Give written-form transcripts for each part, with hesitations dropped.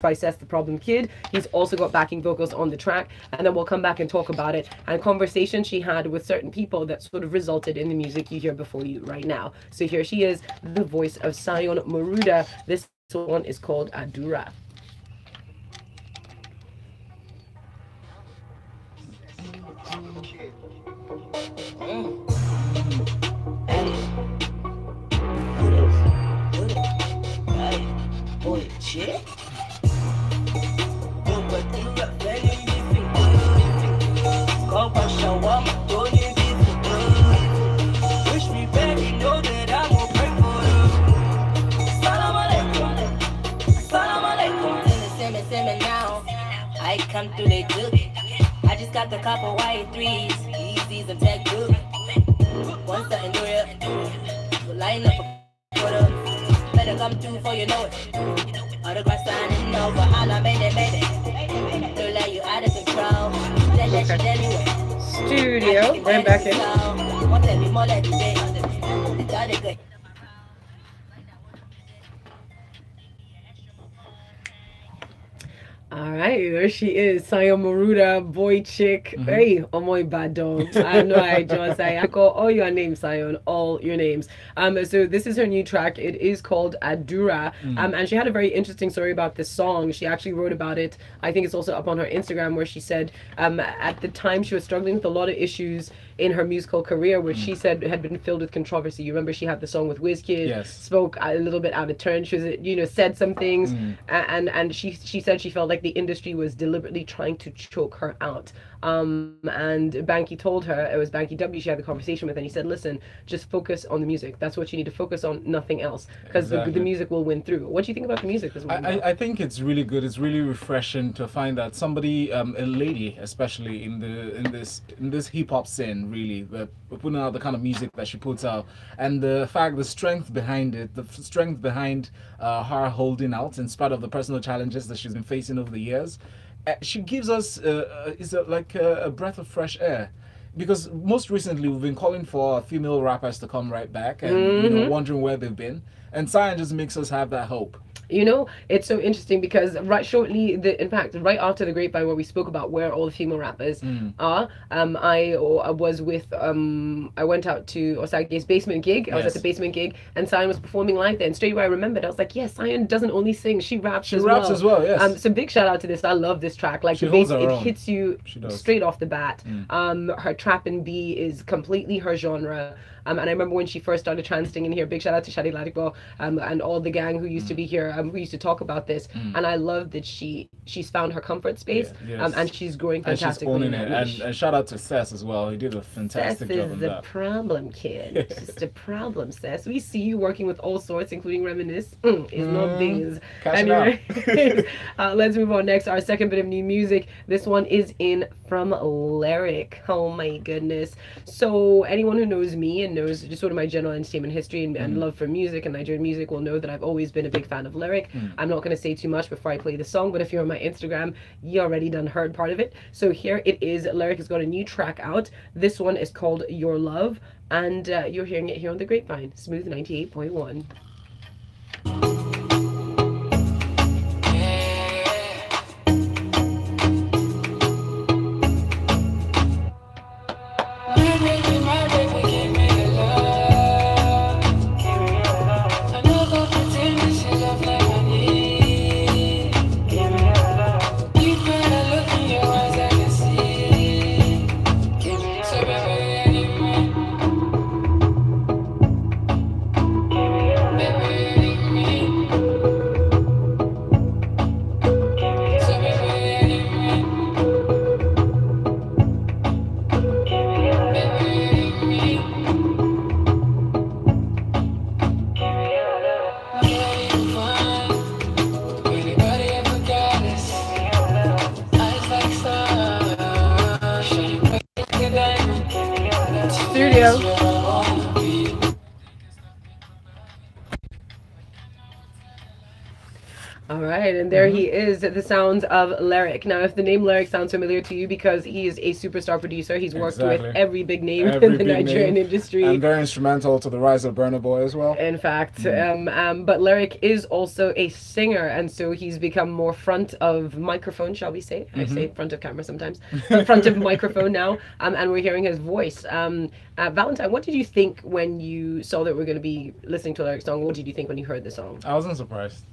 by Seth the Problem Kid. He's also got backing vocals on the track, and then we'll come back and talk about it and conversations she had with certain people that sort of resulted in the music you hear before you right now. So here she is, the voice of Saeon Moruda. This one is called Adura. I come through, they do. I just got the couple white threes, Yeezys and tech blue. One something do it, we'll line up a photo. Better come through before you know it. Autograph signing over, holla, made it. Feel like you out of control. Studio, right back in. All right, there she is, Saeon Moruda, boy chick. Hey, oh my bad dog. I know I just say I call all your names, Saeon, all your names. So this is her new track. It is called Adura. And she had a very interesting story about this song. She actually wrote about it. I think it's also up on her Instagram, where she said at the time she was struggling with a lot of issues in her musical career, which she said had been filled with controversy. You remember she had the song with Wizkid, spoke a little bit out of turn. She was, said some things, and she said she felt like the industry was deliberately trying to choke her out. And Banky told her, it was Banky W she had the conversation with, and he said, listen, just focus on the music. That's what you need to focus on, nothing else, because the music will win through. What do you think about the music as well? I think it's really good. It's really refreshing to find that somebody, a lady especially in this hip hop scene, really putting out the kind of music that she puts out, and the strength behind it, the strength behind her holding out in spite of the personal challenges that she's been facing over the years. She gives us like a breath of fresh air, because most recently we've been calling for female rappers to come right back and wondering where they've been, and Saeon just makes us have that hope. It's so interesting because in fact, right after the Grapevine, where we spoke about where all the female rappers are, I went out to Osagie's basement gig. I was at the basement gig, and Saeon was performing live there. And straight away I remembered, I was like, yes, Saeon doesn't only sing, she raps as well. Yes. So big shout out to this. I love this track. Like, the bass, it hits you straight off the bat. Her trap and B is completely her genre. And I remember when she first started transiting in here, big shout out to Shadi Ladipo and all the gang who used to be here, who used to talk about this. And I love that she's found her comfort space, and she's growing fantastically. And she's owning it. And shout out to Seth as well. He did a fantastic job on that. Seth is the problem kid. Just a problem, Seth. We see you working with all sorts, including Reminisce. It's not things. Anyway, let's move on next. Our second bit of new music. This one is in from LeriQ. Oh my goodness. So anyone who knows me and knows just sort of my general entertainment history and love for music and Nigerian music will know that I've always been a big fan of LeriQ. I'm not going to say too much before I play the song, but if you're on my Instagram, you already done heard part of it. So here it is. LeriQ has got a new track out. This one is called Your Love, and you're hearing it here on the Grapevine, Smooth 98.1. and there he is, the sounds of LeriQ. Now, if the name LeriQ sounds familiar to you, because he is a superstar producer, he's worked with every big name in the Nigerian industry. And very instrumental to the rise of Burna Boy as well. In fact, but LeriQ is also a singer, and so he's become more front of microphone, shall we say? I say front of camera sometimes, but front of microphone now, and we're hearing his voice. Valentine, what did you think when you saw that we're going to be listening to LeriQ's song? What did you think when you heard the song? I wasn't surprised.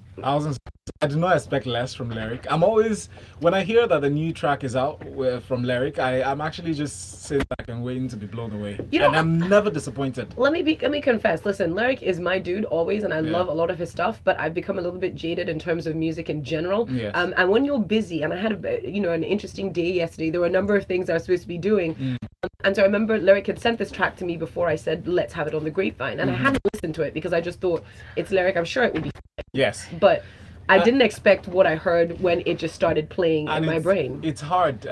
I did not expect less from LeriQ. I'm always, when I hear that a new track is out from LeriQ, I'm actually just sitting back and waiting to be blown away. And I'm never disappointed. Let me confess. Listen, LeriQ is my dude always, and I love a lot of his stuff. But I've become a little bit jaded in terms of music in general. Yes. And when you're busy, and I had an interesting day yesterday. There were a number of things I was supposed to be doing. And so I remember LeriQ had sent this track to me before I said, let's have it on the Grapevine. And I hadn't listened to it because I just thought, it's LeriQ, I'm sure it will be fine. Yes. But I didn't expect what I heard when it just started playing in my brain. It's hard.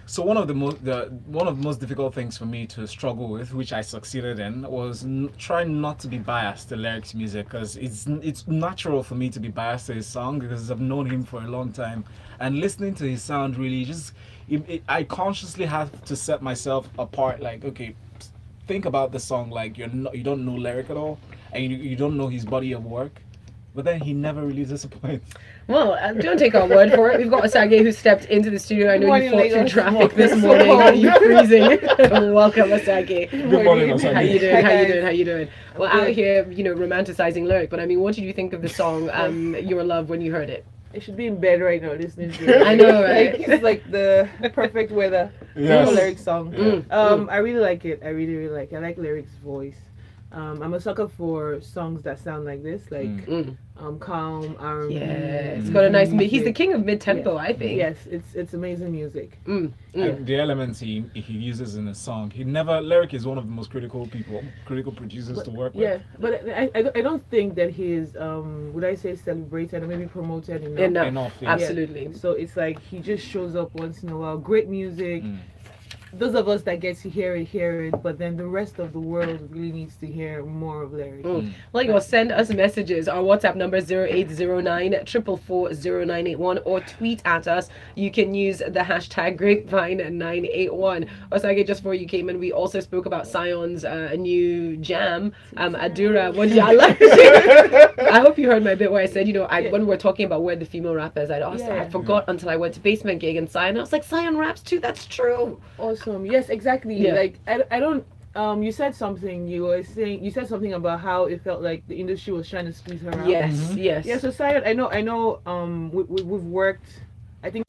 So one of the most difficult things for me to struggle with, which I succeeded in, was trying not to be biased to LeriQ's music, because it's natural for me to be biased to his song because I've known him for a long time, and listening to his sound really just I consciously have to set myself apart. Like, okay, think about the song like you don't know LeriQ at all, and you don't know his body of work. But then he never really disappoints. Well, don't take our word for it. We've got Osagie who stepped into the studio. I know you fought through traffic this morning. Are you freezing? Welcome, Osagie. Good morning, Osagie. How you doing? Well, out here, romanticizing LeriQ. But I mean, what did you think of the song "Your Love" when you heard it? I should be in bed right now listening to it. I know, right? It's like the perfect weather. Yes. LeriQ song. I really like it. I really like it. I like LeriQ's voice. I'm a sucker for songs that sound like this, like calm, R&B. Yeah, it's got a nice. He's the king of mid-tempo, I think. Yes, it's amazing music. And the elements he uses in a song, LeriQ is one of the most critical producers to work with. Yeah, but I don't think that he's would I say celebrated or maybe promoted enough. Yeah. Absolutely. So it's like he just shows up once in a while. Great music. Those of us that get to hear it, but then the rest of the world really needs to hear more of LeriQ. Well, send us messages. Our WhatsApp number is 0809 444 0981, or tweet at us. You can use the hashtag Grapevine981. Osagie, just before you came in, we also spoke about Saeon's new jam, Adura. What did I like? I hope you heard my bit where I said, when we were talking about where the female rappers, I forgot until I went to Basement Gig and Saeon. I was like, Saeon raps too. That's true. Awesome. Yes, exactly. Yeah. Like I don't. You said something. You said something about how it felt like the industry was trying to squeeze her out. Yes. Yes. Yeah. So Saeon, I know. We've worked. I think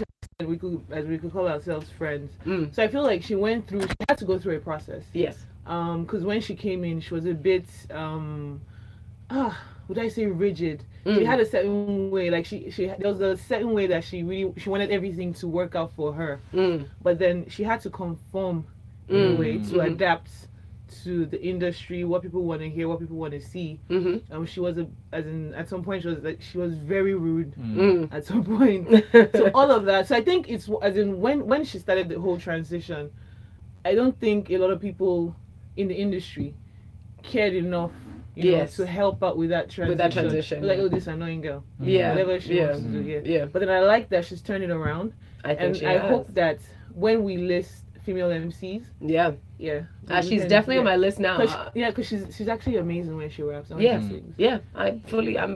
we could call ourselves friends. So I feel like she had to go through a process. Yes. Because when she came in, she was a bit would I say rigid? She had a certain way, like there was a certain way that she wanted everything to work out for her. But then she had to conform in a way to adapt to the industry, what people want to hear, what people want to see. She was at some point she was very rude at some point. So all of that. So I think it's when she started the whole transition, I don't think a lot of people in the industry cared enough to help out with that transition. Like, oh, this annoying girl. Whatever she wants to do. Yeah. But then I like that she's turned it around. I hope that when we list female MCs. Yeah. She's definitely on my list now. Because she's actually amazing when she raps. I'm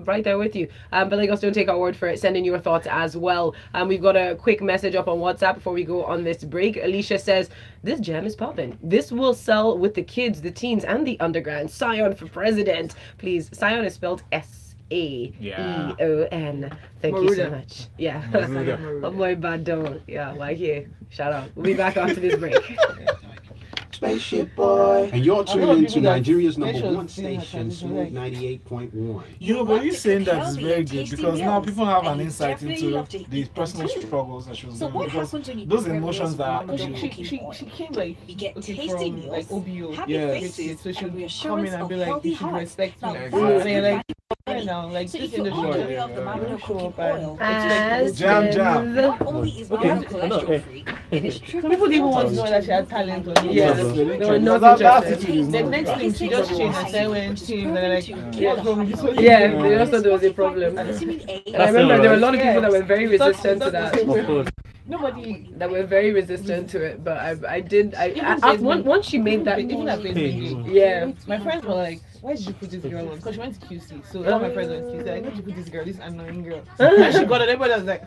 right there with you. But like, don't take our word for it. Send in your thoughts as well. We've got a quick message up on WhatsApp before we go on this break. Alicia says, this jam is popping. This will sell with the kids, the teens, and the underground. Saeon for president. Please, Saeon is spelled Saeon. Thank you so much. Yeah. Oh my bad dog. Yeah, like here. Shout out. We'll be back after this break. Spaceship Boy. And you're tuned into Nigeria's #1 station, Smooth 98.1. But you saying that is very good, because now people have an insight into the personal struggles that she was doing. Because those emotions that she came like you get tasty from meals, like OBO. happy faces, So she and would come in and be like, you should respect me. Exactly. Like, right now, like So this if you're industry. on the way of the marital cooking oil, Jam. not only is the man cholesterol free, it is triple. People didn't want to know that she had talent on it. Yes, they were not That's interested. The next thing she just changed and said when she and they're like, what's wrong with this one? Yeah, they also thought there was a problem. Vitamin A. And I remember there were a lot of people that were very resistant to that. Of course. Nobody. That were very resistant to it, but Even once she made that, even at Benjamin, yeah, my friends were like, why did you put this girl on? Because she went to QC. So all my friends went to QC. Like, why did you put this girl, this annoying girl? And she got it. Everybody was like,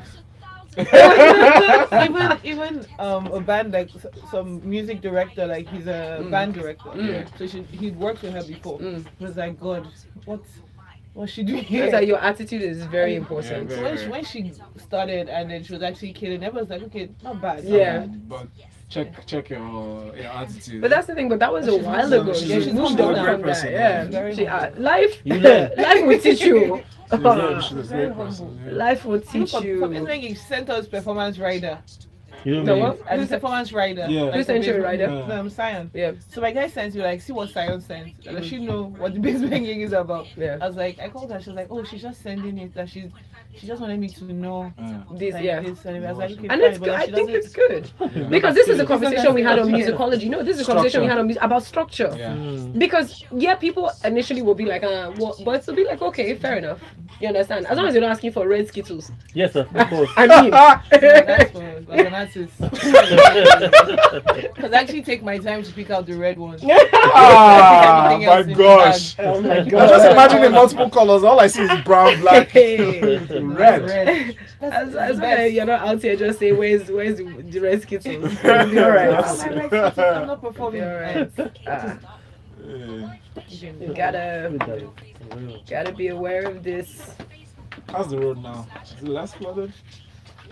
even a band like some music director, like he's a band director. So he'd worked with her before. He was like, God, what's she doing here? it's like your attitude is very important. Yeah, So when she started and then she was actually killing, everyone was like, okay, not bad. Not Yeah. bad. But check your attitude. But that's the thing. But that was a while ago. she's She's a moved great on from person, that. yeah. Yeah, she, life learn. life will teach you. She's a Very great person. Yeah. Life will Look teach for you. when he sent us performance rider. You The know what? As a performance rider. Yeah. Who sent you a rider? Yeah. No, I'm Saeon. Yeah. So my guy sent me like, see what Saeon sent. Like, she know what the bass banging is about. Yeah. I was like, I called her. She was like, oh, she's just sending it. That she just wanted me to know. This, Like, yeah. this. And I was like, okay, And fine, it's but good. like, I she think doesn't- it's good because this is a conversation we had on musicology. No, this is a conversation we had on about structure. Yeah. Because people initially will be like, what? But it'll be like, okay, fair enough. You understand? As long as you're not asking for red skittles. Yes, sir, of course. I mean, That's for like an artist. Because I actually take my time to pick out the red one. Ah, Everything my else in the gosh. oh my I god. just imagine the multiple colors. All I see is brown, black, Hey. red. Red. As well, you're not out here just say where's the red skittles. You'll be alright. I'm not performing. Be alright. You gotta be aware of this. How's the road now? Is it less flooded?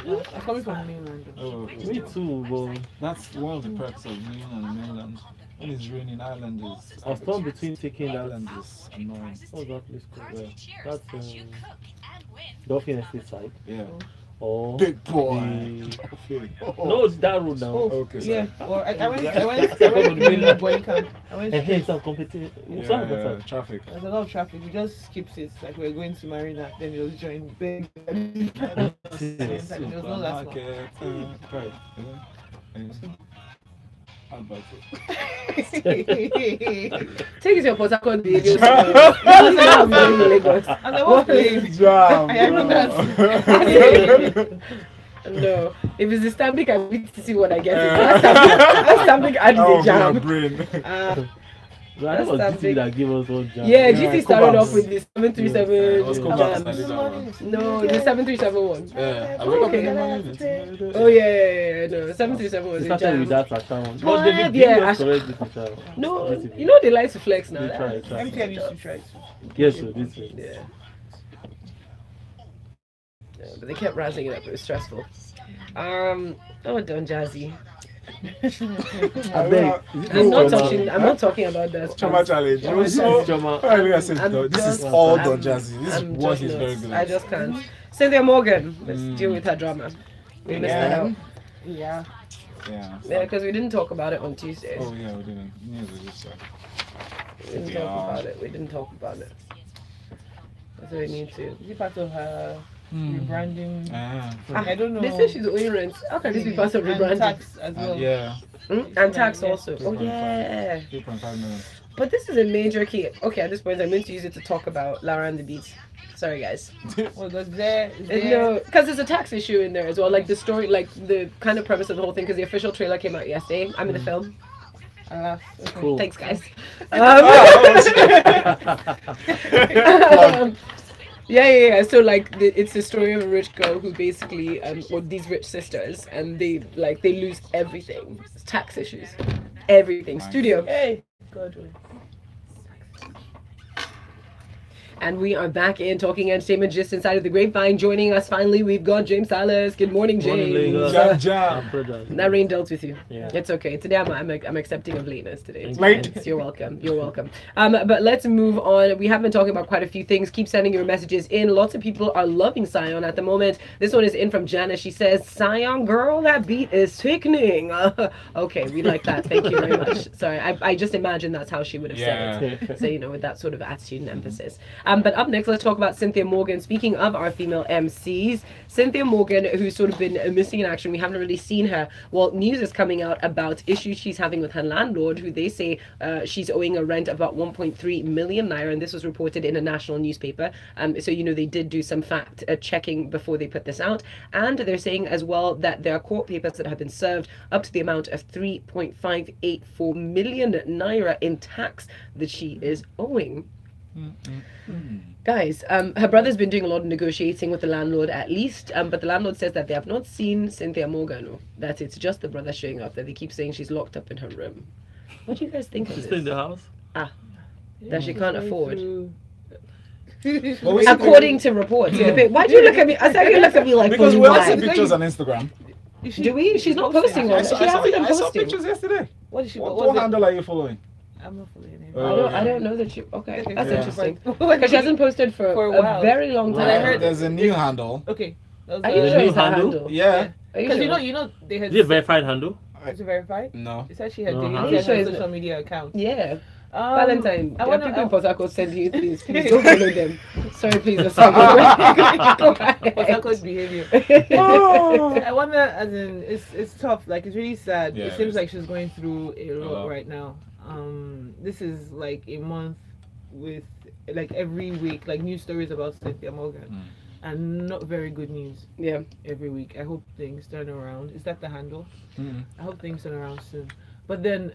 I'm coming from mainland. Oh, Me too, but that's one of the perks of being on the mainland. When it's raining, island is. I was torn between taking that. Island is annoying. What's that place called? Yeah. That's Dolphin Estate side. Yeah. Or Big boy. the- No, that road now. Oh, Okay, yeah. sorry. Or I went to boy camp. I went And here's straight. some competition. Yeah, traffic. There's a lot of traffic. We just skipped it. Like we're going to Marina, then we'll join big. There was no last one. Supermarket, right. Yeah. How about it? Take it to your Port Harcourt video. That's how I'm doing in Lagos. And I was playing. Jam. I remember No, if it's the Stanbic, I need to see what I get. That's Stanbic adds Oh, a jam. my brain. That was GT that gave us all jam. Yeah, Yeah, GT started Cobalt. off with the 737 It was Cobalt jams. that did that one. No, the 737 one. Yeah, I wake up in the Okay. morning. Oh yeah, no, 737 was We a started with jam. that account. What? But they did Yeah, us correct this account. No, GTV. you know they like to flex now. They try. MTN used to try. Yes, sir, this way. Yeah. Yeah, but they kept rising it up. It was stressful. Oh, Don Jazzy. I beg. I'm not touching. I'm not talking about that. Chama challenge. It was so. I said, I'm no, this is just- all I'm- Don Jazzy. This I'm one just is not- very good. I just can't. Cynthia Morgan. Let's deal with her drama. We missed that out. Yeah. Yeah. Yeah, because we didn't talk about it on Tuesday. Oh yeah, we didn't. News was just We didn't talk about it. We didn't talk about it. That's what we need to. Is it part of her rebranding? I don't know. They say she's owing rent. How can this be part of And rebranding? tax as well. Yeah. And tax Yeah. also. Oh 3.5. yeah. 3.5 million. But this is a major key. Okay, at this point, I'm going to use it to talk about Lara and the Beats. Sorry, guys. Well, was there? No, because there's a tax issue in there as well. Like the story, like the kind of premise of the whole thing. Because the official trailer came out yesterday. I'm in the film. Okay. Cool. Thanks, guys. Yeah. So like, it's the story of a rich girl who basically, or these rich sisters, and they lose everything. It's tax issues, everything. Studio. Hey. God. And we are back in talking entertainment just inside of the Grapevine. Joining us finally, we've got James Silas. Good morning, Morning, James. Lagos. Jam. That rain dealt with you. Yeah. It's okay. Today I'm accepting of lateness today. It's Late. fine. You're welcome. You're welcome. But let's move on. We have been talking about quite a few things. Keep sending your messages in. Lots of people are loving Saeon at the moment. This one is in from Jana. She says, "Saeon girl, that beat is sickening." Okay, we like that. Thank you very much. Sorry, I just imagine that's how she would have said it. So with that sort of attitude and emphasis. But up next, let's talk about Cynthia Morgan. Speaking of our female MCs, Cynthia Morgan, who's sort of been missing in action, we haven't really seen her. Well, news is coming out about issues she's having with her landlord, who they say she's owing a rent of about 1.3 million naira, and this was reported in a national newspaper. So, they did do some fact checking before they put this out. And they're saying as well that there are court papers that have been served up to the amount of 3.584 million naira in tax that she is owing. Guys, her brother's been doing a lot of negotiating with the landlord at least, but the landlord says that they have not seen Cynthia Morgan, that it's just the brother showing up, that they keep saying she's locked up in her room. What do you guys think of this? She's in the house? That she can't afford. Well, According to reports. Why do you look at me? I saw you look at me like because we all see pictures on Instagram. Do we? She's not posting one. She hasn't been I saw posting. pictures yesterday. What is she? What handle are you following? I'm not following him. I don't know that you. Okay, that's Yeah. interesting. Because she hasn't posted for a a while. very long time. I heard There's a new handle. Okay. Are you sure it's her handle? Yeah. Are you Because sure? you know they had. Is it a verified handle? Is it verified? No. It said she had No, deleted how- her Sure it's- social media account. Yeah. Valentine, I there are wanna. people in Port Harcourt send you, please don't follow them. Sorry, please, Osagie. Go ahead. What's behavior? I wonder, as in, it's tough. Like, it's really sad. Yeah, it it seems is. like she's going through a lot lot. right now. This is like a month with like every week, like news stories about Cynthia Morgan, and not very good news Yeah. every week. I hope things turn around. Is that the handle? Mm. I hope things turn around soon. But then,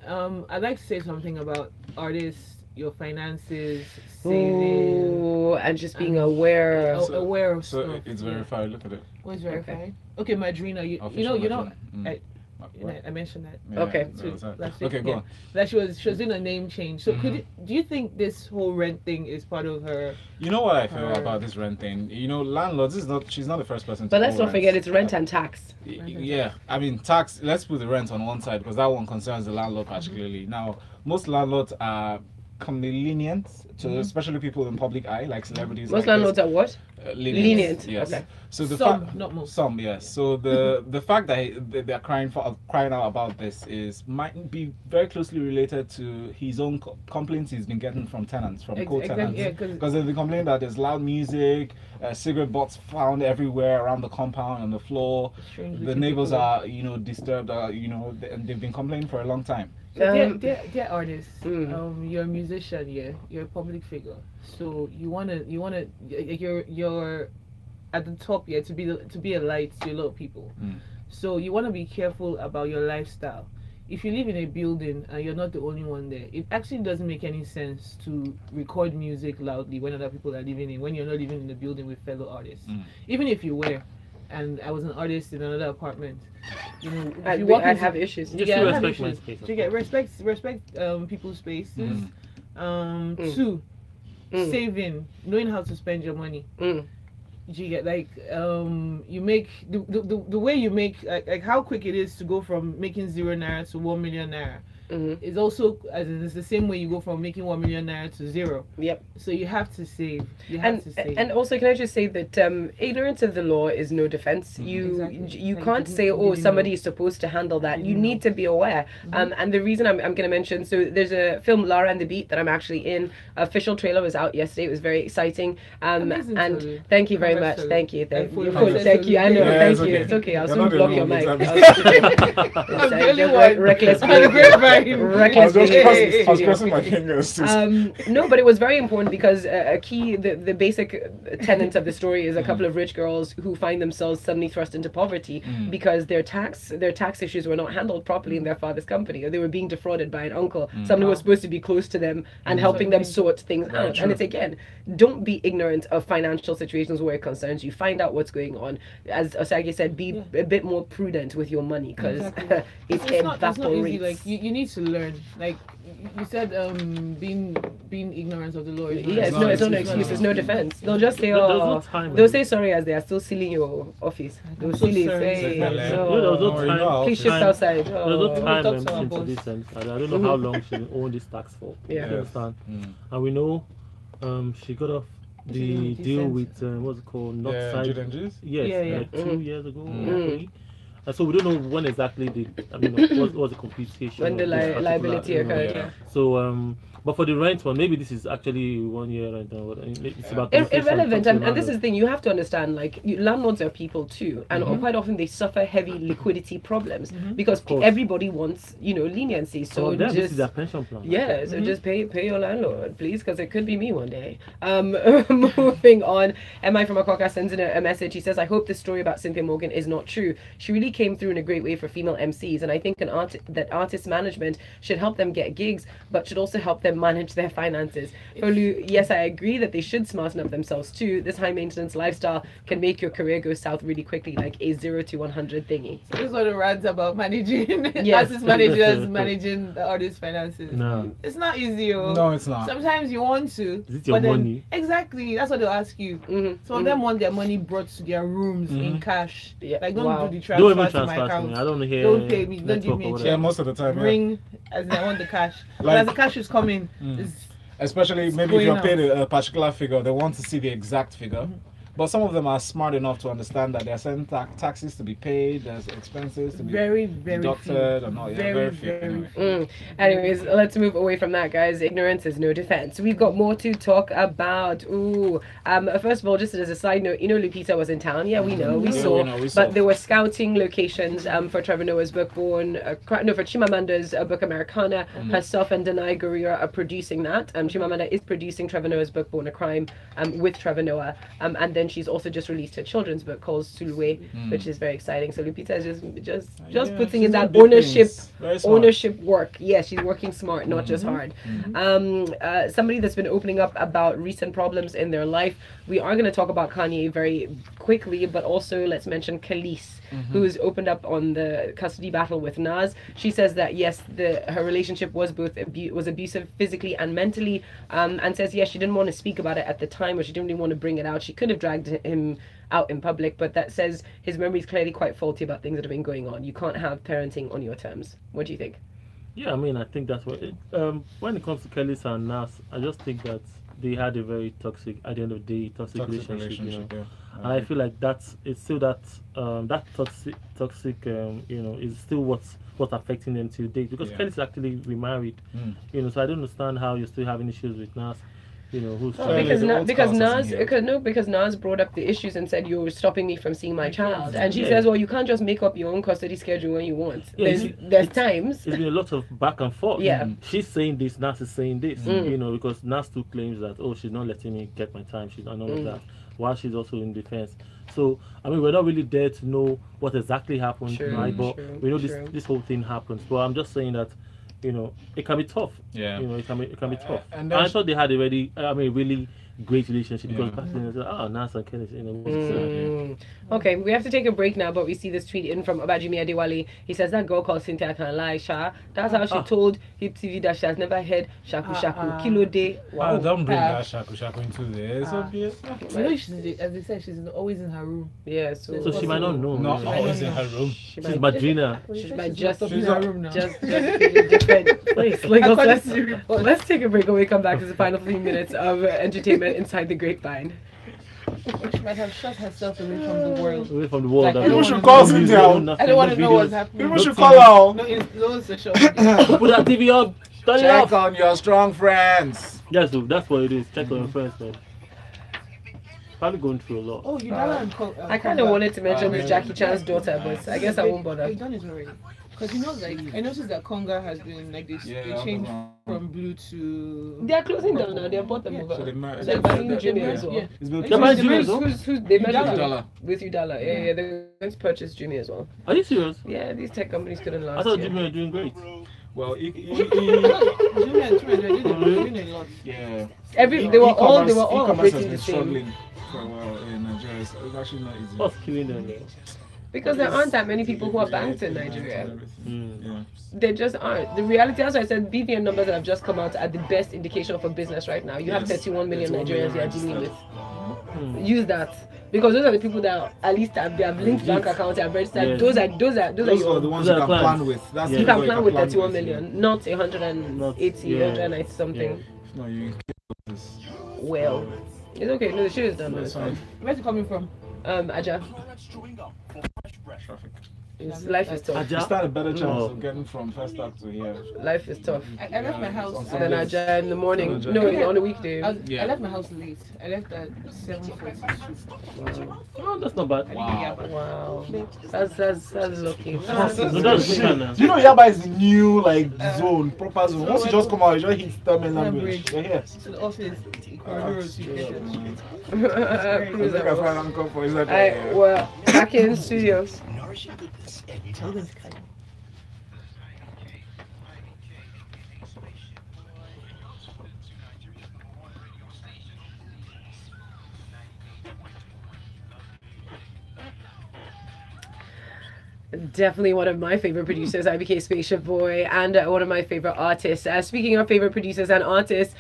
I'd like to say something about artists, your finances, saving, Ooh, and just being aware. aware of So stuff. it's yeah. verified. Look at it. What's verified? Okay, Madrina, you Official know, version. Mm. I mentioned that. Yeah, Okay. that was that. Last week, Okay, go yeah. on. That she was doing a name change. So do you think this whole rent thing is part of her? You know what I feel about this rent thing? Landlords, she's not the first person to But let's owe not forget rent. it's rent and tax. Yeah, I mean tax. Let's put the rent on one side because that one concerns the landlord particularly. Now, most landlords are lenient to especially people in public eye, like celebrities. Most like landlords are what? lenient. Lenient, Yes. okay. So the Some, fact, not most. Some, yes. So the fact that they're crying out about this might be very closely related to his own complaints he's been getting from tenants, from co-tenants. Yeah, Because they've been complaining that there's loud music, cigarette butts found everywhere around the compound, on the floor. Strange The looking neighbors people. are, disturbed. And they've been complaining for a long time. Dear artists, Mm. you're a musician, yeah, you're a public figure, so you wanna, you're at the top, yeah, to be a light to a lot of people. So you wanna be careful about your lifestyle. If you live in a building and you're not the only one there, it actually doesn't make any sense to record music loudly when other people are living in, when you're not living in the building with fellow artists. Even if you were, and I was an artist in another apartment, if you walk I into- have issues. Just Yeah, to I have respect my issues. space. You get respect people's spaces. Two, saving, knowing how to spend your money. You get you make the way you make like how quick it is to go from making 0 naira to 1 million naira. It's also it's the same way you go from making 1 million naira to 0. Yep. So you have to save. You have to save. And also, can I just say that ignorance of the law is no defense. You Exactly. you Like, can't you say, didn't oh, know. somebody is supposed to handle that. You Didn't need to be aware. And the reason I'm going to mention, so there's a film, Lara and the Beat, that I'm actually in. Official trailer was out yesterday. It was very exciting. Amazing, And Tolu. thank you very much. Congrats, Thank you. Thank Tolu. you. Congrats, Thank you. I know. Tolu. Yeah, Thank it's you. okay. It's okay. I'll You're soon not the block your only mic. one. It's the only just one. reckless On the behavior. grapevine. Reckless I was behavior. crossing my fingers. No, but it was very important because a key, the basic tenet of the story is a couple of rich girls who find themselves suddenly thrust into poverty because their tax issues were not handled properly in their father's company, or they were being defrauded by an uncle, somebody who was supposed to be close to them and helping them sort things out. true. And it's again, don't be ignorant of financial situations where it concerns you. Find out what's going on. As Osagie said, be a bit more prudent with your money because Exactly. it It's not evaporates. easy. Like you need to learn. Like you said, being ignorant of the law. Is Yeah, it's not- no it's an not- excuse. It's no defense. They'll just say, There's no "Oh," time, they'll man. say sorry as they are still sealing your office. They'll so seal it. sorry. Say, Yeah, No, there was "Oh, no Or time. no, please shift time- outside." There's no Oh. time talk to our into boss. this sense. I don't know how long she owned this tax for. Yeah. You understand? And we know she got off the Decent. deal with what's it called? Not Yeah, side. Jude and Juice? Yes, Yeah, yeah. like 2 years ago. or 3. So we don't know when exactly what was the computation. When the of this particular, liability you know. occurred. yeah. Yeah. So But for the rent one, maybe this is actually 1 year rent. It's about irrelevant. And this is the thing, you have to understand, like, landlords are people too, and quite often they suffer heavy liquidity problems because everybody wants, leniency. So this just is their pension plan. yeah, so just pay your landlord, please, because it could be me one day. Moving on, MI from Akoka sends in a message. He says, I hope this story about Cynthia Morgan is not true. She really came through in a great way for female MCs, and I think that artist management should help them get gigs, but should also help them manage their finances. Folu, yes, I agree that they should smarten up themselves too. This high maintenance lifestyle can make your career go south really quickly, like a 0 to 100 thingy. So this one the rants about managing Yes. artist managers managing the artist finances. No. It's not easy. No, it's not. Sometimes you want to. Is it your but then- money? Exactly. That's what they'll ask you. Some of them want their money brought to their rooms in cash. Yeah. Like don't Wow. do the Don't transfer even to my transfer to account. me. I don't hear. Don't pay me. Don't network give or me a whatever. Yeah, most of the time. Yeah. Ring as in I want the cash. But Like- as the cash is coming, it's Especially maybe if going you're out. paid a particular figure, they want to see the exact figure. But some of them are smart enough to understand that there are certain taxes to be paid, there's expenses to be very, very deducted, few. and all. Yeah, Very, very few. very Anyway. Anyways, let's move away from that, guys. Ignorance is no defense. We've got more to talk about. First of all, just as a side note, Lupita was in town. Yeah, we know, we Yeah, saw. we know, we saw. But they were scouting locations for Trevor Noah's book, for Chimamanda's book Americana. Herself and Denai Gurira are producing that. Chimamanda is producing Trevor Noah's book Born a Crime with Trevor Noah. And then she's also just released a children's book called Sulwe, which is very exciting. So Lupita is just Yeah, putting she's in that on big ownership things. Very smart. ownership work. Yeah, she's working smart, not just hard. Somebody that's been opening up about recent problems in their life. We are going to talk about Kanye very quickly, but also let's mention Kelis, who's opened up on the custody battle with Nas. She says that yes, her relationship was was abusive physically and mentally, and says yes, she didn't want to speak about it at the time, or she didn't really want to bring it out. She could have dragged him out in public, but that says his memory is clearly quite faulty about things that have been going on. You can't have parenting on your terms. What do you think? Yeah, I mean, I think that's what. When it comes to Kelis and Nas, I just think that they had a very toxic, at the end of the day, toxic relationship. Yeah. And I feel like it's still that toxic, is still what's affecting them till date, because Kelis is actually remarried, so I don't understand how you're still having issues with Nas. Who's because Nas brought up the issues and said you're stopping me from seeing my child, and she says, well, you can't just make up your own custody schedule when you want. There's times. There's been a lot of back and forth. Yeah. She's saying this, Nas is saying this. Because Nas too claims that she's not letting me get my time, she's not none of that, while she's also in defense. So I mean, we're not really there to know what exactly happened, right? But we know this whole thing happens. But I'm just saying that it can be tough. Yeah. It can be tough. And I thought they had a really great relationship, because back then they said, Nas and Kelis, Okay, we have to take a break now, but we see this tweet in from Obajimi Adewale. He says that girl called Cynthia can lie, Sha. That's how she told Hip TV that she has never heard Shaku Shaku Kilo Day. Wow. Don't bring that shaku shaku into there. It's obvious. as they said, she's always in her room. Yeah, so she might not know. Not always in her room. She's Madrina. She might just in her room now. just be in a different place. Like, let's take a break and we come back to the final few minutes of entertainment inside the Grapevine. She might have shut herself away from the world. Away from the world. Like, that I don't People wanna should call know. Cynthia. I don't want to know what's happening. People should call her. No social media. Put that TV up. Turn it Check off. on your strong friends. Yes, dude, that's what it is. Check on your friends, man. Probably going through a lot. Oh, Udala and I kind of wanted to mention this Jackie Chan's daughter, but I guess I won't bother. I've done it already. Because like, I noticed that Conga has been, like, they changed from blue to... They are closing down now. They have bought them Yeah. over. So they might- They're buying Jimmy as well. Yeah. It's been They're buying Jimmy as well? They met Udala. with Udala. Yeah, they're going to purchase Jimmy as well. Are you serious? Yeah, these tech companies couldn't last. I thought year. Jimmy were doing great. Well, Jimmy and Trey, they're doing a lot. yeah. They were all E-commerce operating has the been same. struggling for a while in Nigeria. It's actually not easy. What's killing them? Because there aren't that many people who are banked in Nigeria. Yeah. They just aren't. The reality, as I said, BVN numbers that have just come out are the best indication for business right now. You have 31 million 31 Nigerians you are million dealing with. Use that. Because those are the people that at least they have linked bank accounts, they have registered. Yeah. Those are Those are the your, ones Those you are can plans. plan with. That's Yeah. you the can people plan with 31 with, million, not 180, yeah. 190 something. No, you kill this. Well, it's okay. No, the show is done. It's fine. Where's it coming from? Aja. Traffic. Life is tough. You stand a better chance of getting from first act to here. Life is tough. I left my house. And then Aja in the morning. No, on a weekday. I left my house late. I left at 7:42. Oh, that's not bad. Wow. That's lucky. No, that's good now. Do you know Yaba is the new zone, proper zone? Once you just come out, you just hit Tamil language. You're here. To the office. Well, back in studios. Definitely one of my favorite producers, IBK Spaceship Boy, and one of my favorite artists. Speaking of favorite producers and artists,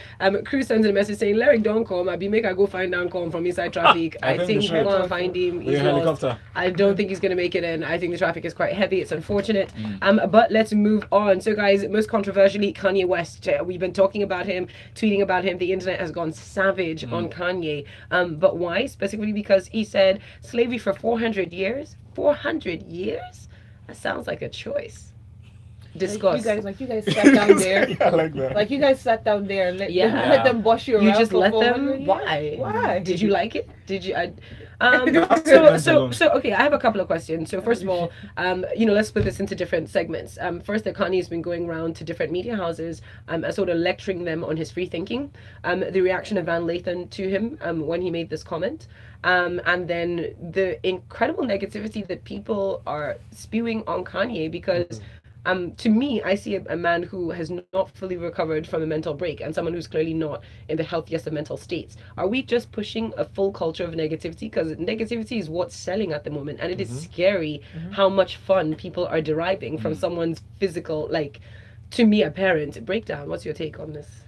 Cruz sends in a message saying, "Lyric, don't come. I'll be make I go find Dancom from inside traffic. I think we're going to find him. He's lost. I don't think he's going to make it in. I think the traffic is quite heavy. It's unfortunate. But let's move on. So, guys, most controversially, Kanye West. We've been talking about him, tweeting about him. The internet has gone savage on Kanye. But why? Specifically because he said slavery for 400 years. 400 years? That sounds like a choice. Discuss. You guys sat down there. I like that. Like you guys sat down there and let them boss you around. You just for let 400 them? years? Why? Why? Did you like it? Did you? So okay, I have a couple of questions. So first of all, let's split this into different segments. First, that Kanye's been going around to different media houses and sort of lecturing them on his free thinking. The reaction of Valentine to him when he made this comment. And then the incredible negativity that people are spewing on Kanye because to me, I see a man who has not fully recovered from a mental break and someone who's clearly not in the healthiest of mental states. Are we just pushing a full culture of negativity? Because negativity is what's selling at the moment, and it is scary how much fun people are deriving from someone's physical, to me, apparent breakdown. What's your take on this?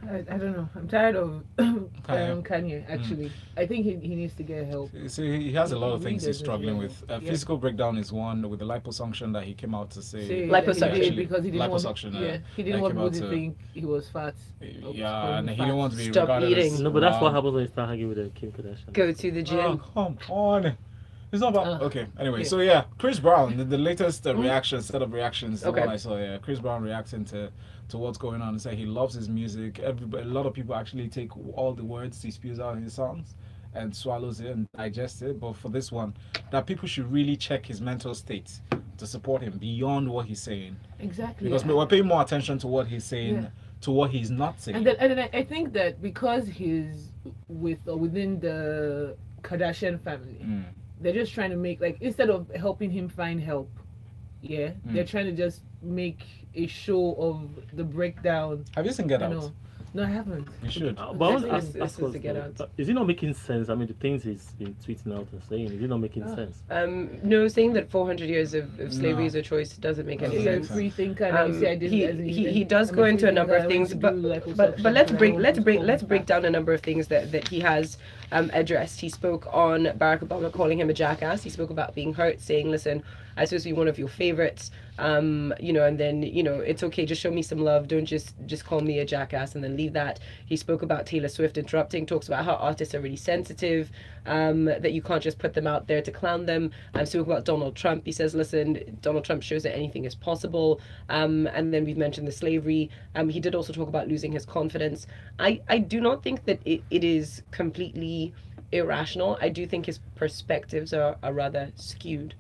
I don't know. I'm tired of Kanye, actually. I think he needs to get help. See, he has a lot of things he's struggling with. Physical breakdown is one, with the liposuction that he came out to say. Liposuction. Because he didn't liposuction, want, he didn't want people to think he was fat. Yeah, and he didn't want to be Stop regarded eating. as... No, but that's what happens when you start hanging with Kim Kardashian. Go to the gym. Oh, come on. It's not about... okay, anyway, so yeah, Chris Brown, the latest reaction, set of reactions, the one I saw, Chris Brown reacting to what's going on and say he loves his music. A lot of people actually take all the words he spews out in his songs and swallows it and digests it. But for this one, that people should really check his mental state to support him beyond what he's saying. Exactly. Because we're paying more attention to what he's saying to what he's not saying. And then I think that because he's within the Kardashian family, they're just trying to make, instead of helping him find help, they're trying to just make a show of the breakdown. Have you seen Get Out? No, I haven't. You should. But is it not making sense? I mean, the things he's been tweeting out and saying, is it not making sense? No, saying that 400 years of slavery is a choice doesn't make any sense. Free thinker. He does go into a number of things, but let's break down a number of things that he has addressed. He spoke on Barack Obama calling him a jackass. He spoke about being hurt, saying, "Listen, I'm supposed to be one of your favorites, and then it's okay, just show me some love, don't just call me a jackass and then leave that." He spoke about Taylor Swift interrupting, talks about how artists are really sensitive, that you can't just put them out there to clown them. Spoke about Donald Trump. He says, listen, Donald Trump shows that anything is possible. And then we've mentioned the slavery. He did also talk about losing his confidence. I do not think that it is completely irrational. I do think his perspectives are rather skewed.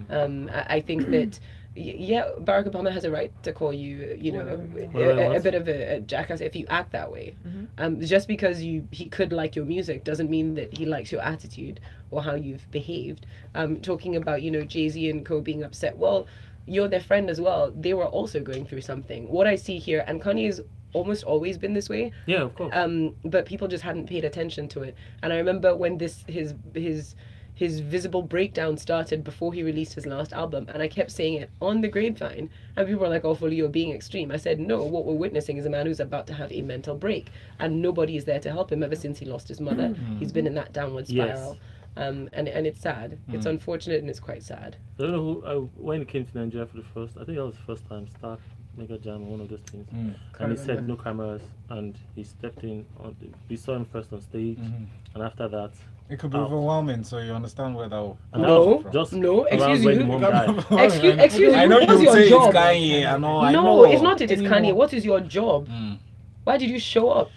I think that Barack Obama has a right to call you, a bit of a jackass if you act that way. Just because he could like your music doesn't mean that he likes your attitude or how you've behaved. Talking about Jay-Z and Co being upset. Well, you're their friend as well. They were also going through something. What I see here, and Kanye's almost always been this way. Yeah, of course. But people just hadn't paid attention to it. And I remember when his visible breakdown started before he released his last album, and I kept saying it on the Grapevine, and people were like, "Oh, Folu, you're being extreme." I said, no, what we're witnessing is a man who's about to have a mental break, and nobody is there to help him ever since he lost his mother. He's been in that downward spiral. And it's sad. It's unfortunate, and it's quite sad. I don't know who, when he came to Nigeria for the first, I think that was the first time, Stark Mega Jam, one of those things. And he said no cameras, and he stepped in. We saw him first on stage, and after that, It could be out. overwhelming, so you understand where that will And that No, was just no, around excuse when you. the mom died. Excuse me. I know What's you your say job? it's Kanye. I know. No, it's not. It is Anymore. Kanye. What is your job? Mm. Why did you show up?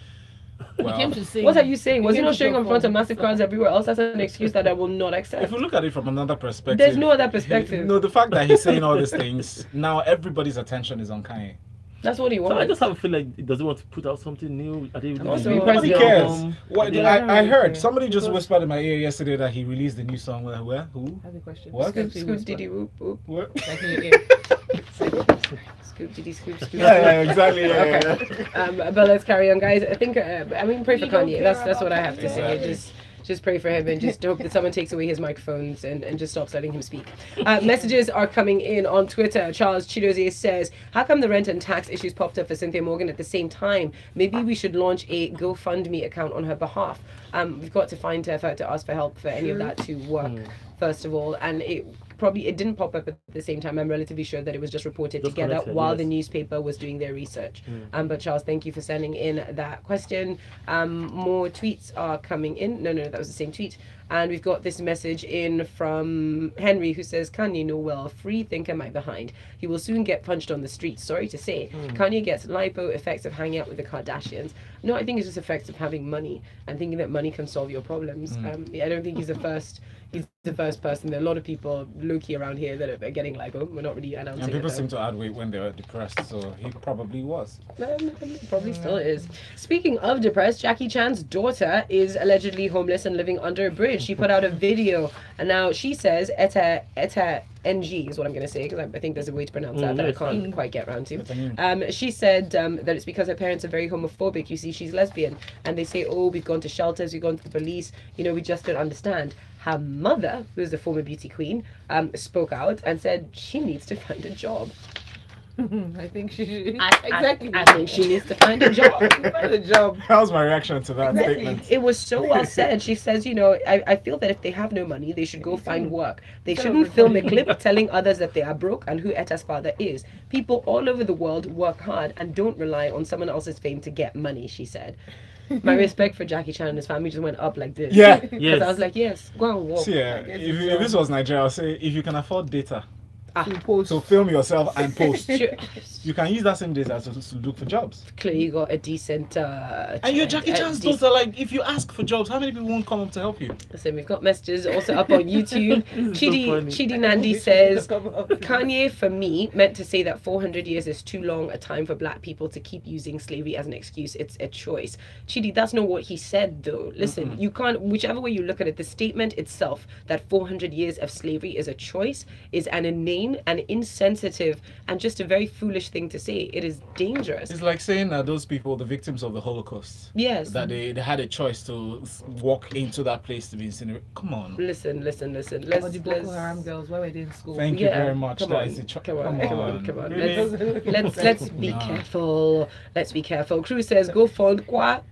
Well, He came to sing. What are you saying? Was he came not to showing up in front of perform. massive crowds everywhere else? That's an excuse that I will not accept. if you look at it from another perspective, There's no other perspective. No, the fact that he's saying all these things now, everybody's attention is on Kanye. That's what he So wants. I just have a feel like he doesn't want to put out something new. I didn't Also, really nobody Nobody Yeah. cares. What, Yeah, I don't I really heard care. somebody just Because- whispered in my ear yesterday that he released a new song. Where? Who? I have a question. What? Scoop, scoop, diddy, whoop, whoop. What? Like in your ear. Scoop, diddy, scoop, scoop. Yeah, exactly. Yeah, Okay. But let's carry on, guys. I think, pray for You don't Kanye. care That's what I about have to say. Kanye. Just pray for him and just hope that someone takes away his microphones and just stops letting him speak. Messages are coming in on Twitter. Charles Chidozie says, how come the rent and tax issues popped up for Cynthia Morgan at the same time? Maybe we should launch a GoFundMe account on her behalf. We've got to find her to ask for help for any of that to work, first of all. And it didn't pop up at the same time. I'm relatively sure that it was just reported Just together connected, while yes. the newspaper was doing their research. But Charles, thank you for sending in that question. More tweets are coming in. No, that was the same tweet. And we've got this message in from Henry who says, Kanye know well, free thinker my behind. He will soon get punched on the streets. Sorry to say. Kanye gets lipo effects of hanging out with the Kardashians. No, I think it's just effects of having money and thinking that money can solve your problems. I don't think he's the first. He's the first person. There are a lot of people low-key around here that are getting lipo. We're not really announcing and people it, though. seem to add weight when they're depressed, so he probably was. Probably still is. Speaking of depressed, Jackie Chan's daughter is allegedly homeless and living under a bridge. She put out a video, and now she says Eta NG is what I'm going to say, because I think there's a way to pronounce that I can't quite get around to. She said that it's because her parents are very homophobic. You see, she's lesbian, and they say, oh, we've gone to shelters, we've gone to the police, we just don't understand. Her mother, who is a former beauty queen, spoke out and said she needs to find a job. I think she should. Exactly. I think she needs to find a job. Find a job. That was my reaction to that statement. It was so well said. She says, I feel that if they have no money, they should go find work. They shouldn't film a clip telling others that they are broke and who Eta's father is. People all over the world work hard and don't rely on someone else's fame to get money, she said. My respect for Jackie Chan and his family just went up like this. Yeah. Because I was like, yes, go and walk. See, if this was Nigeria, I'll say if you can afford data To to film yourself and post, Sure. you can use that same data to look for jobs. Clearly, you got a decent. And you're Jackie Chan's daughter. Like, if you ask for jobs, how many people won't come up to help you? Listen, we've got messages also up on YouTube. funny. Chidi Nandi says, Kanye, for me, meant to say that 400 years is too long a time for black people to keep using slavery as an excuse. It's a choice. Chidi, that's not what he said, though. Listen, you can't, whichever way you look at it, the statement itself that 400 years of slavery is a choice is an inane and insensitive and just a very foolish thing to say. It is dangerous. It's like saying that those people, the victims of the Holocaust, Yes. that they had a choice to walk into that place to be incinerated. Come on. Listen. Or the Boko Haram girls, why were they in school? Thank you very much. Come That on. is a Come on. Really? Let's be careful. Let's be careful. Crew says go fund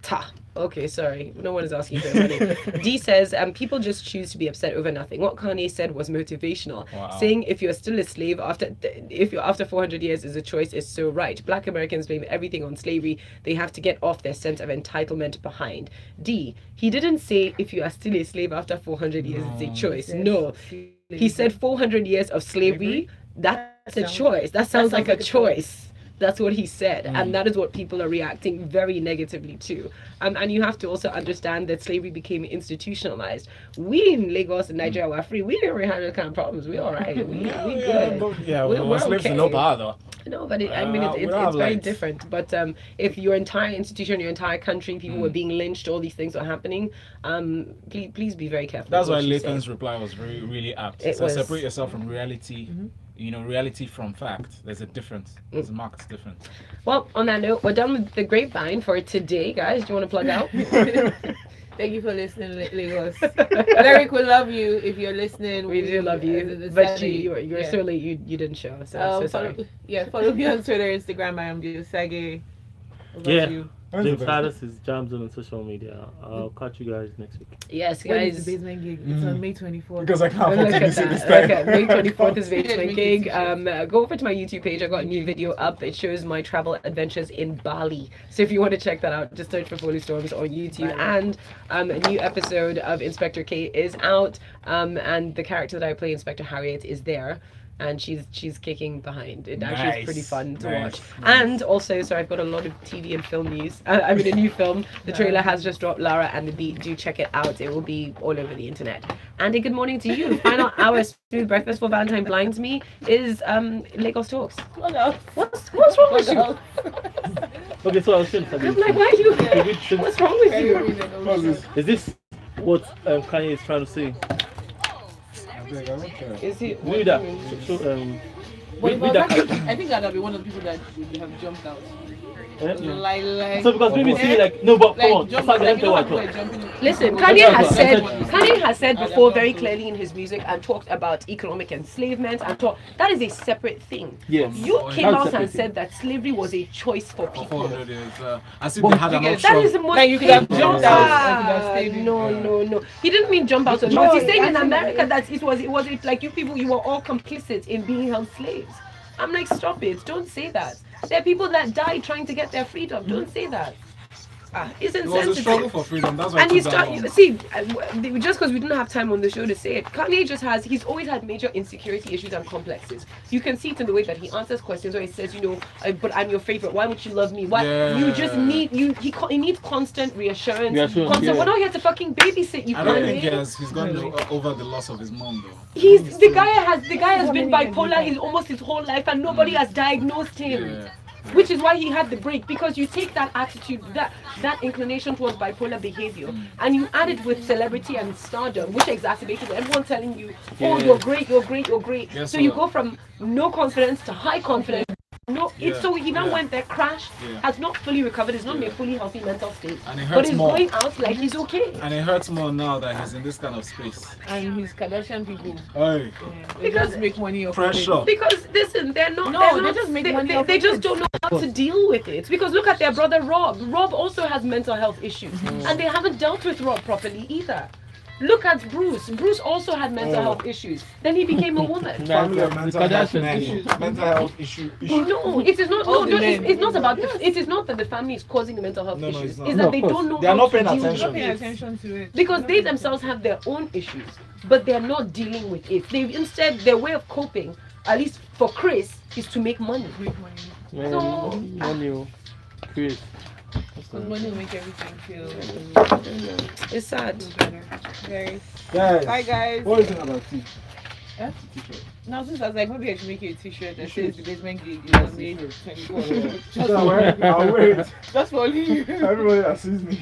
ta. Okay, sorry. No one is asking for money. D says, people just choose to be upset over nothing. What Kanye said was motivational. Wow. Saying if you're still a slave if you're after 400 years is a choice is so right. Black Americans blame everything on slavery. They have to get off their sense of entitlement behind. D, he didn't say if you are still a slave after 400 years it's a choice. No. He said 400 years of slavery. That's a choice. That sounds like a choice. That's what he said, and that is what people are reacting very negatively to. And you have to also understand that slavery became institutionalized. We in Lagos and Nigeria were free. We didn't really have those kind of problems. We all right. We good. We're slaves to no power though. No, but it's we don't have very lights. different. But if your entire institution, your entire country, people were being lynched, all these things were happening, please be very careful. That's why what you say. Layton's reply was really apt. It So was. separate yourself from reality. Reality from fact. There's a difference. There's a marked difference. Well, on that note, we're done with the Grapevine for today, guys. Do you want to plug out? Thank you for listening, Lagos. LeriQ, we love you if you're listening. We do love you, but you're so late. You didn't show, so sorry. Follow me on Twitter, Instagram. I am Osagie. Yeah. You. James Silas is Jams on social media. I'll catch you guys next week. Yes, When is guys. the basement gig? It's on May 24th. Because I can't Look afford to at miss it that. this time. Okay, May 24th is basement Make it gig. t-shirts. Go over to my YouTube page. I got a new video up. It shows my travel adventures in Bali. So if you want to check that out, just search for Folu Storms on YouTube. And a new episode of Inspector K is out. And the character that I play, Inspector Harriet, is there. And she's kicking behind. It actually is pretty fun to watch. And also, so I've got a lot of TV and film news. I mean, a new film. The trailer has just dropped. Lara and the Beat. Do check it out. It will be all over the internet. And a good morning to you. Final hour smooth breakfast for Valentine Blinds Me is Lagos Talks. What's wrong with you? Okay, so I was saying something. I'm like, why are you? What's wrong with you? Is this what Kanye is trying to say? Is he? Read that. Read that. I think that'll be one of the people that would have jumped out. Yeah. Like, So because maybe see like no, but come on. jump, Fuck, let me like, tell you what I like thought. jumping in. Listen, Kanye has said before very clearly in his music and talked about economic enslavement and that is a separate thing. Yes. You came That's out separate and thing. said that slavery was a choice for For people. 400 years. As if they had an That option. is the most Like, you could have painful- jumped out, you could have stayed in. No. He didn't mean jump out. No, He's saying in America that it was like you people, you were all complicit in being held slaves. I'm like, stop it. Don't say that. There are people that died trying to get their freedom. Don't say that. It's It was a insensitive. struggle for freedom. That's why And it he's took that trying. long. See, just because we didn't have time on the show to say it, Kanye he's always had major insecurity issues and complexes. You can see it in the way that he answers questions where he says, but I'm your favorite. Why would you love me? Why you just need he needs constant reassurance. Yeah. We're not here to fucking babysit you, I don't think Kanye. he's gone over the loss of his mom though. The guy has been bipolar almost his whole life and nobody has diagnosed him. Yeah. Which is why he had the break, because you take that attitude, that inclination towards bipolar behavior, and you add it with celebrity and stardom, which exacerbated everyone telling you, oh, you're great. Yes, So you go from no confidence to high confidence. So he now went there, crashed, has not fully recovered, is not in a fully healthy mental state, And it but hurts is more. going out like he's okay. And it hurts more now that he's in this kind of space. And his Kardashian people. Hey. They just make money off Pressure. of it. Because listen, they're not. No, they're they not, just make money they, off they of just it. don't know how to deal with it. Because look at their brother Rob. Rob also has mental health issues, and they haven't dealt with Rob properly either. Look at Bruce. Bruce also had mental health issues. Then he became a woman. Family of mental health Kardashian men. issues. Mental health issue. No, it is not. All No, the men. it's not about. It is not that the family is causing the mental health No, issues. it's not. It's No, that of they course. don't know They are how not to paying deal with attention. Pay it. attention to it. Because they themselves have their own issues, but they're not dealing with it. Instead, their way of coping, at least for Chris, is to make money. Make money. Money, Chris. Because money will make everything feel It's sad. better. Very. Guys, Bye, guys. what is it about tea? Huh? Now, since I was like, maybe I should make you a t-shirt that says the basement gig is on May 24th. I'll wait. Just for you. Everybody that sees me.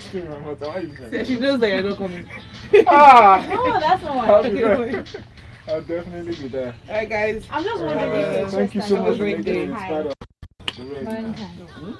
Still my mother. Why you saying? She knows that you're not coming. Ah! No, that's not I'll why. be there. I'll definitely be there. Alright, guys. I'm just wondering if it's Thank you first so time much for you're making doing me hi. inspired. Valentine.